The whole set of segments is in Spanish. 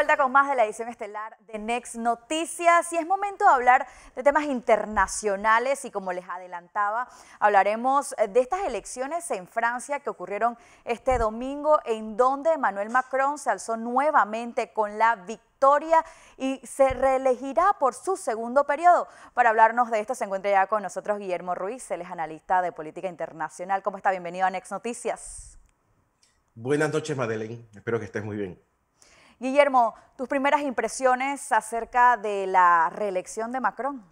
vuelta con más de la edición estelar de Next Noticias y es momento de hablar de temas internacionales y como les adelantaba, hablaremos de estas elecciones en Francia que ocurrieron este domingo en donde Emmanuel Macron se alzó nuevamente con la victoria y se reelegirá por su segundo periodo. Para hablarnos de esto se encuentra ya con nosotros Guillermo Ruiz, él es analista de política internacional. ¿Cómo está? Bienvenido a Next Noticias. Buenas noches, Madeleine. Espero que estés muy bien. Guillermo, tus primeras impresiones acerca de la reelección de Macron.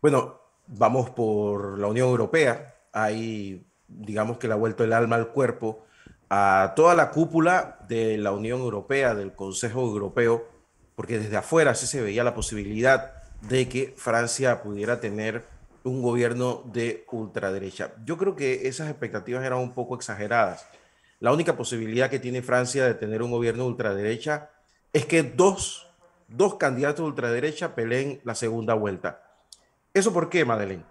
Bueno, vamos por la Unión Europea. Ahí, digamos que le ha vuelto el alma al cuerpo a toda la cúpula de la Unión Europea, del Consejo Europeo, porque desde afuera sí se veía la posibilidad de que Francia pudiera tener un gobierno de ultraderecha. Yo creo que esas expectativas eran un poco exageradas. La única posibilidad que tiene Francia de tener un gobierno de ultraderecha es que dos candidatos de ultraderecha peleen la segunda vuelta. ¿Eso por qué, Madeleine?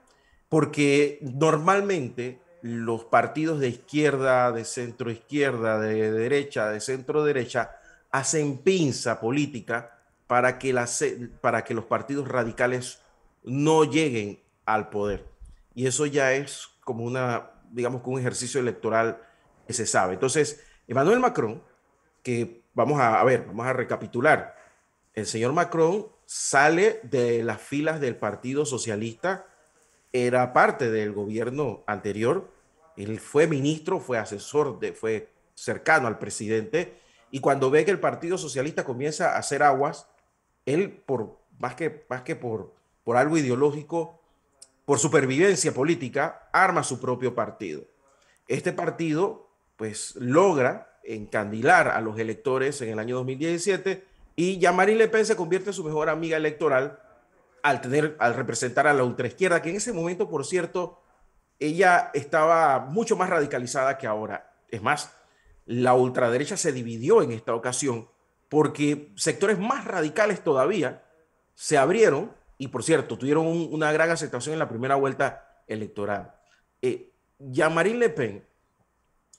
Porque normalmente los partidos de izquierda, de centro izquierda, de derecha, de centro derecha, hacen pinza política para que los partidos radicales no lleguen al poder. Y eso ya es como digamos, un ejercicio electoral que se sabe. Entonces, Emmanuel Macron, que vamos a recapitular. El señor Macron sale de las filas del Partido Socialista, era parte del gobierno anterior, él fue ministro, fue asesor, fue cercano al presidente, y cuando ve que el Partido Socialista comienza a hacer aguas, él, más que por algo ideológico, por supervivencia política, arma su propio partido. Este partido, pues, logra encandilar a los electores en el año 2017 y Jean-Marie Le Pen se convierte en su mejor amiga electoral al representar a la ultraizquierda, que en ese momento, por cierto, ella estaba mucho más radicalizada que ahora. Es más, la ultraderecha se dividió en esta ocasión porque sectores más radicales todavía se abrieron y, por cierto, tuvieron una gran aceptación en la primera vuelta electoral. Jean-Marie Le Pen,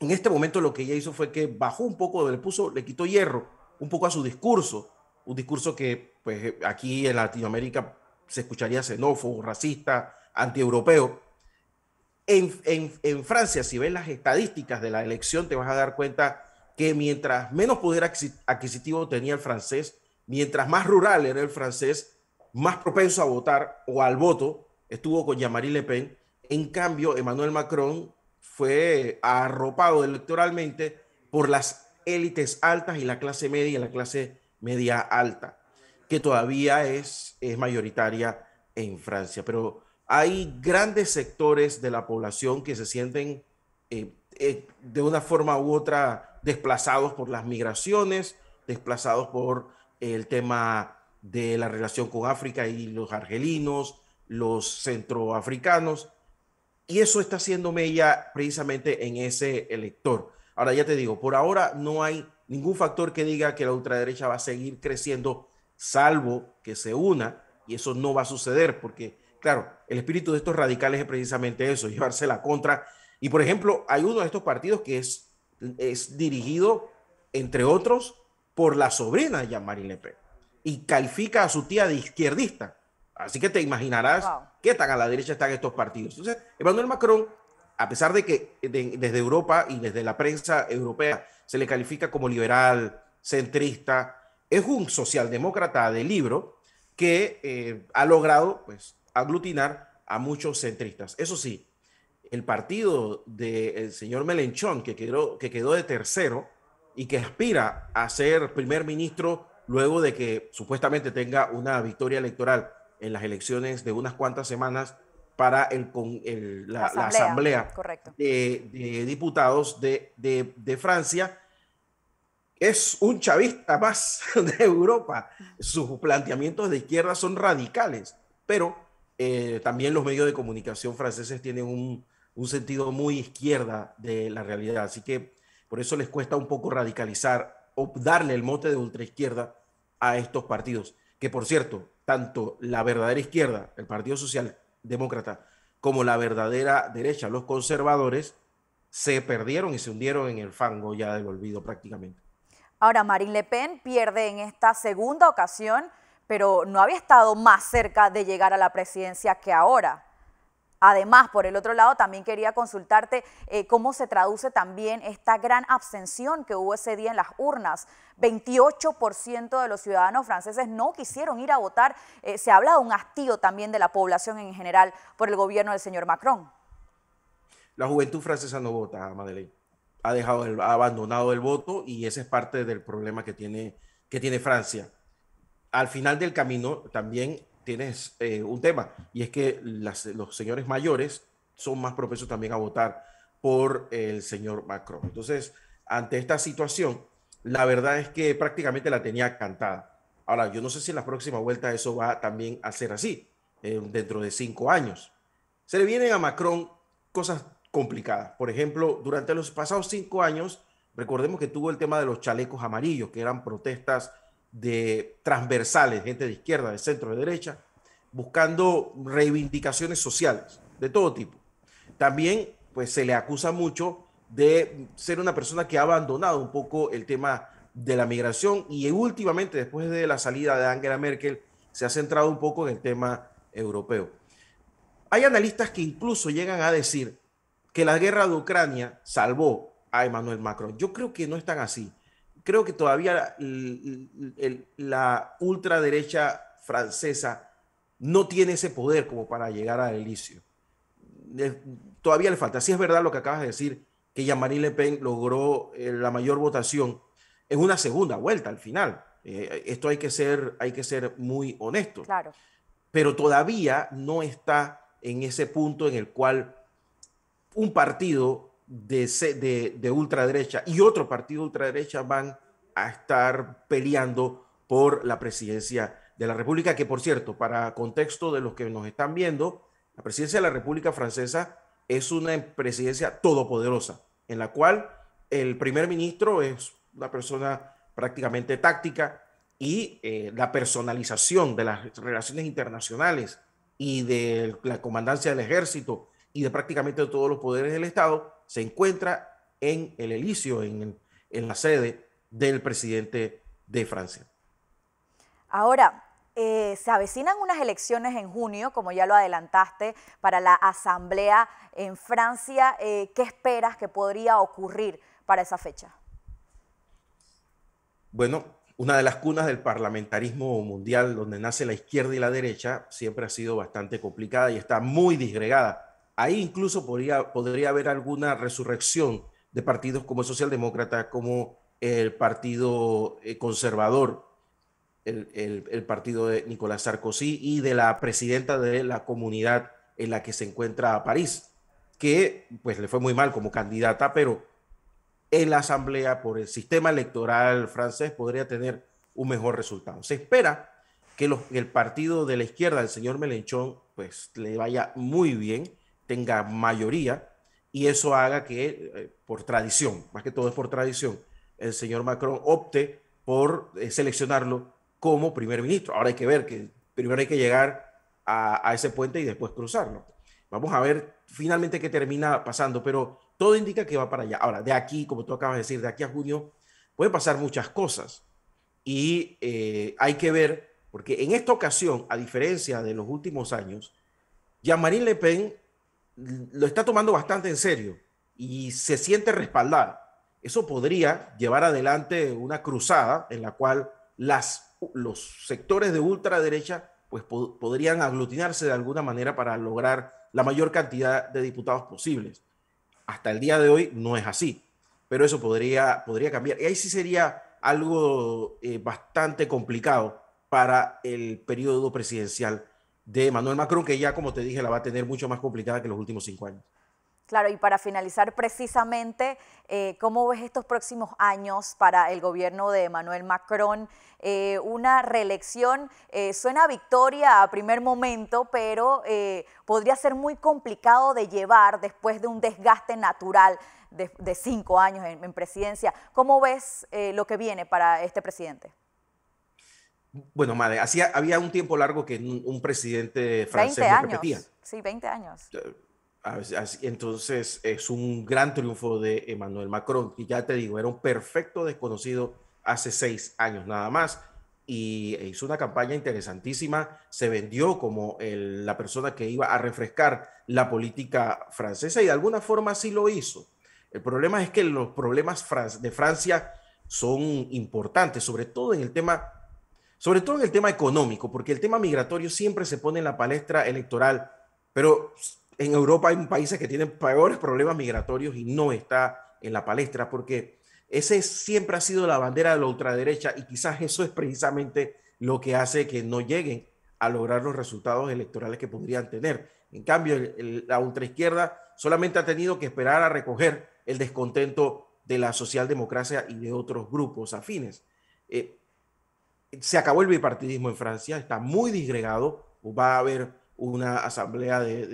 en este momento lo que ella hizo fue que bajó un poco, le quitó hierro un poco a su discurso, un discurso que pues aquí en Latinoamérica se escucharía xenófobo, racista, antieuropeo. En Francia, si ves las estadísticas de la elección, te vas a dar cuenta que mientras menos poder adquisitivo tenía el francés, mientras más rural era el francés, más propenso a votar o al voto estuvo con Jean-Marie Le Pen. En cambio, Emmanuel Macron fue arropado electoralmente por las élites altas y la clase media y la clase media alta, que todavía es mayoritaria en Francia. Pero hay grandes sectores de la población que se sienten de una forma u otra desplazados por las migraciones, desplazados por el tema de la relación con África y los argelinos, los centroafricanos, y eso está haciendo mella precisamente en ese elector. Ahora ya te digo, por ahora no hay ningún factor que diga que la ultraderecha va a seguir creciendo, salvo que se una, y eso no va a suceder, porque, claro, el espíritu de estos radicales es precisamente eso, llevarse la contra. Y, por ejemplo, hay uno de estos partidos que es dirigido, entre otros, por la sobrina de Jean-Marie Le Pen, y califica a su tía de izquierdista. Así que te imaginarás Wow. qué tan a la derecha están estos partidos. Entonces, Emmanuel Macron, a pesar de que desde Europa y desde la prensa europea se le califica como liberal, centrista, es un socialdemócrata de libro que ha logrado pues, aglutinar a muchos centristas. Eso sí, el partido del señor Mélenchon, que quedó de tercero y que aspira a ser primer ministro luego de que supuestamente tenga una victoria electoral en las elecciones de unas cuantas semanas para la Asamblea Correcto. de Diputados de Francia, es un chavista más de Europa. Sus planteamientos de izquierda son radicales, pero también los medios de comunicación franceses tienen un sentido muy izquierda de la realidad. Así que por eso les cuesta un poco radicalizar o darle el mote de ultraizquierda a estos partidos. Que por cierto, tanto la verdadera izquierda, el Partido Socialdemócrata, como la verdadera derecha, los conservadores, se perdieron y se hundieron en el fango ya del olvido prácticamente. Ahora, Marine Le Pen pierde en esta segunda ocasión, pero no había estado más cerca de llegar a la presidencia que ahora. Además, por el otro lado, también quería consultarte cómo se traduce también esta gran abstención que hubo ese día en las urnas. 28% de los ciudadanos franceses no quisieron ir a votar. Se habla de un hastío también de la población en general por el gobierno del señor Macron. La juventud francesa no vota, Madeleine. Ha abandonado el voto y ese es parte del problema que tiene Francia. Al final del camino también tienes un tema, y es que los señores mayores son más propensos también a votar por el señor Macron. Entonces, ante esta situación, la verdad es que prácticamente la tenía cantada. Ahora, yo no sé si en la próxima vuelta eso va también a ser así, dentro de 5 años. Se le vienen a Macron cosas complicadas. Por ejemplo, durante los pasados 5 años, recordemos que tuvo el tema de los chalecos amarillos, que eran protestas de transversales, gente de izquierda, de centro, de derecha, buscando reivindicaciones sociales de todo tipo. También, pues, se le acusa mucho de ser una persona que ha abandonado un poco el tema de la migración y últimamente, después de la salida de Angela Merkel, se ha centrado un poco en el tema europeo. Hay analistas que incluso llegan a decir que la guerra de Ucrania salvó a Emmanuel Macron. Yo creo que no es tan así. Creo que todavía la ultraderecha francesa no tiene ese poder como para llegar al elicio. Todavía le falta. Sí es verdad lo que acabas de decir, que Jean-Marie Le Pen logró la mayor votación en una segunda vuelta al final. Esto hay que ser muy honesto. Claro. Pero todavía no está en ese punto en el cual un partido de ultraderecha y otro partido de ultraderecha van a estar peleando por la presidencia de la República, que por cierto, para contexto de los que nos están viendo, la presidencia de la República Francesa es una presidencia todopoderosa, en la cual el primer ministro es una persona prácticamente táctica y la personalización de las relaciones internacionales y de la comandancia del ejército y de prácticamente todos los poderes del Estado se encuentra en el Elíseo, en la sede del presidente de Francia. Ahora, se avecinan unas elecciones en junio, como ya lo adelantaste, para la Asamblea en Francia. ¿Qué esperas que podría ocurrir para esa fecha? Bueno, una de las cunas del parlamentarismo mundial, donde nace la izquierda y la derecha, siempre ha sido bastante complicada y está muy disgregada. Ahí incluso podría haber alguna resurrección de partidos como el socialdemócrata, como el partido conservador, el partido de Nicolás Sarkozy y de la presidenta de la comunidad en la que se encuentra París, que pues le fue muy mal como candidata, pero en la asamblea por el sistema electoral francés podría tener un mejor resultado. Se espera que el partido de la izquierda, el señor Mélenchon, pues le vaya muy bien, tenga mayoría y eso haga que por tradición, más que todo es por tradición, el señor Macron opte por seleccionarlo como primer ministro. Ahora hay que ver que primero hay que llegar a ese puente y después cruzarlo. Vamos a ver finalmente qué termina pasando, pero todo indica que va para allá. Ahora, de aquí, como tú acabas de decir, de aquí a junio pueden pasar muchas cosas y hay que ver, porque en esta ocasión, a diferencia de los últimos años, Jean-Marie Le Pen lo está tomando bastante en serio y se siente respaldada. Eso podría llevar adelante una cruzada en la cual los sectores de ultraderecha pues podrían aglutinarse de alguna manera para lograr la mayor cantidad de diputados posibles. Hasta el día de hoy no es así, pero eso podría cambiar. Y ahí sí sería algo bastante complicado para el periodo presidencial de Emmanuel Macron, que ya, como te dije, la va a tener mucho más complicada que los últimos 5 años. Claro, y para finalizar precisamente, ¿cómo ves estos próximos años para el gobierno de Emmanuel Macron? Una reelección suena a victoria a primer momento, pero podría ser muy complicado de llevar después de un desgaste natural de 5 años en presidencia. ¿Cómo ves lo que viene para este presidente? Bueno, madre, había un tiempo largo que un presidente 20 francés no repetía. años, sí, 20 años. Entonces es un gran triunfo de Emmanuel Macron, y ya te digo, era un perfecto desconocido hace 6 años nada más, y hizo una campaña interesantísima, se vendió como la persona que iba a refrescar la política francesa y de alguna forma sí lo hizo. El problema es que los problemas de Francia son importantes, sobre todo en el tema económico, porque el tema migratorio siempre se pone en la palestra electoral, pero en Europa hay países que tienen peores problemas migratorios y no está en la palestra, porque ese siempre ha sido la bandera de la ultraderecha y quizás eso es precisamente lo que hace que no lleguen a lograr los resultados electorales que podrían tener. En cambio, la ultraizquierda solamente ha tenido que esperar a recoger el descontento de la socialdemocracia y de otros grupos afines. Se acabó el bipartidismo en Francia, está muy disgregado, va a haber una asamblea de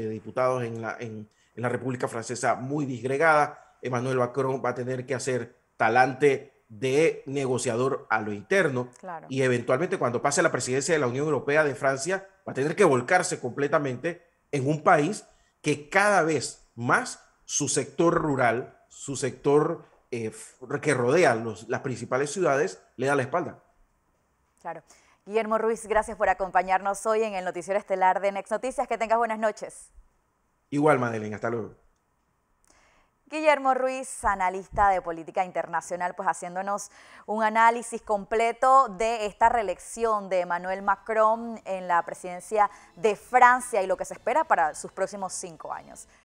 diputados en la República Francesa muy disgregada. Emmanuel Macron va a tener que hacer talante de negociador a lo interno, Claro. y eventualmente cuando pase la presidencia de la Unión Europea de Francia va a tener que volcarse completamente en un país que cada vez más su sector rural, su sector que rodea las principales ciudades, le da la espalda. Claro. Guillermo Ruiz, gracias por acompañarnos hoy en el noticiero estelar de Next Noticias. Que tengas buenas noches. Igual, Madeleine, hasta luego. Guillermo Ruiz, analista de política internacional, pues haciéndonos un análisis completo de esta reelección de Emmanuel Macron en la presidencia de Francia y lo que se espera para sus próximos 5 años.